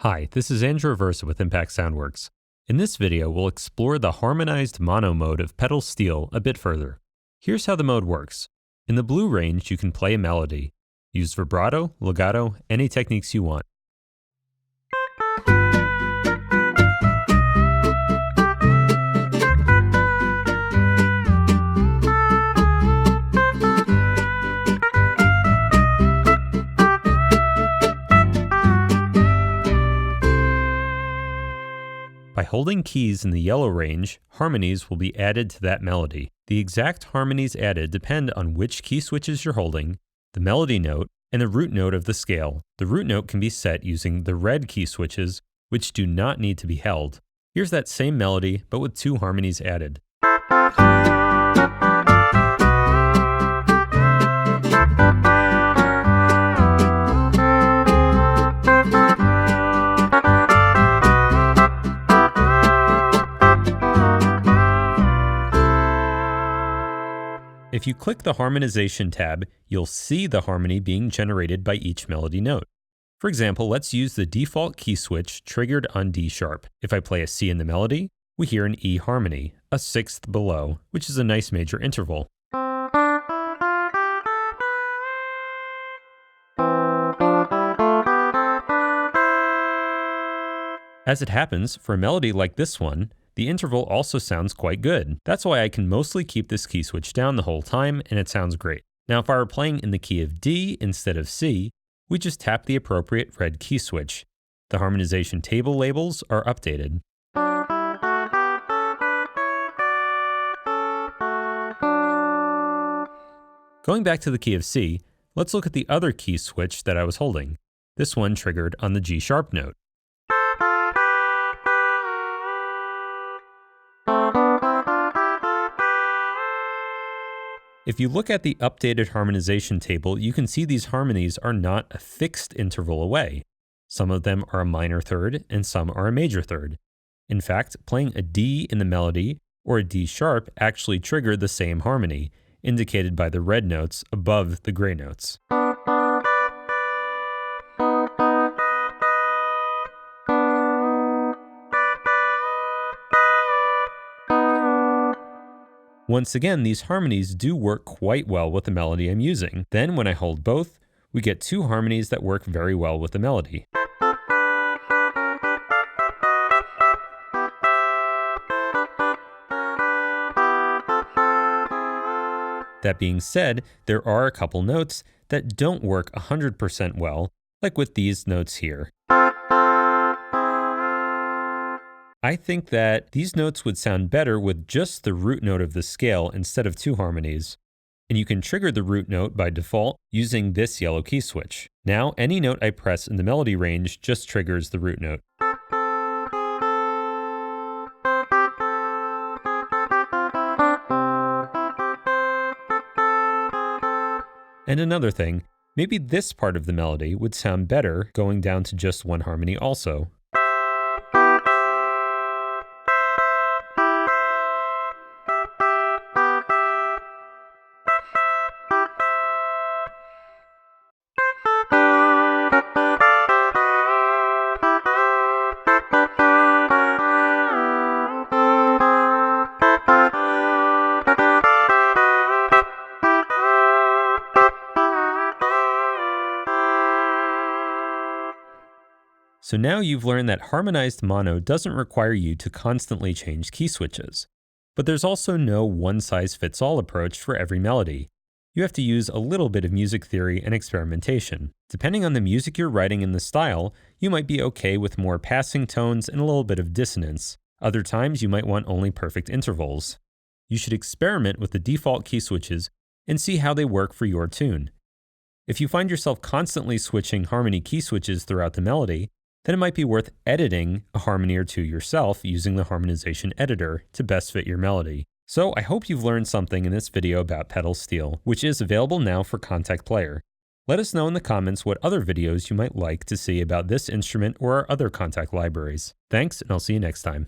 Hi, this is Andrew Aversa with Impact Soundworks. In this video, we'll explore the harmonized mono mode of pedal steel a bit further. Here's how the mode works. In the blue range, you can play a melody. Use vibrato, legato, any techniques you want. By holding keys in the yellow range, harmonies will be added to that melody. The exact harmonies added depend on which key switches you're holding, the melody note, and the root note of the scale. The root note can be set using the red key switches, which do not need to be held. Here's that same melody, but with two harmonies added. If you click the Harmonization tab, you'll see the harmony being generated by each melody note. For example, let's use the default key switch triggered on D sharp. If I play a C in the melody, we hear an E harmony, a sixth below, which is a nice major interval. As it happens, for a melody like this one, the interval also sounds quite good. That's why I can mostly keep this key switch down the whole time and it sounds great. Now if I were playing in the key of D instead of C, we just tap the appropriate red key switch. The harmonization table labels are updated. Going back to the key of C, let's look at the other key switch that I was holding. This one triggered on the G sharp note. If you look at the updated harmonization table, you can see these harmonies are not a fixed interval away. Some of them are a minor third and some are a major third. In fact, playing a D in the melody or a D sharp actually triggered the same harmony, indicated by the red notes above the gray notes. Once again, these harmonies do work quite well with the melody I'm using. Then when I hold both, we get two harmonies that work very well with the melody. That being said, there are a couple notes that don't work 100% well, like with these notes here. I think that these notes would sound better with just the root note of the scale instead of two harmonies. And you can trigger the root note by default using this yellow key switch. Now, any note I press in the melody range just triggers the root note. And another thing, maybe this part of the melody would sound better going down to just one harmony also. So now you've learned that harmonized mono doesn't require you to constantly change key switches. But there's also no one-size-fits-all approach for every melody. You have to use a little bit of music theory and experimentation. Depending on the music you're writing and the style, you might be okay with more passing tones and a little bit of dissonance. Other times you might want only perfect intervals. You should experiment with the default key switches and see how they work for your tune. If you find yourself constantly switching harmony key switches throughout the melody, then it might be worth editing a harmony or two yourself using the harmonization editor to best fit your melody. So I hope you've learned something in this video about pedal steel, which is available now for Kontakt Player. Let us know in the comments what other videos you might like to see about this instrument or our other Kontakt libraries. Thanks, and I'll see you next time.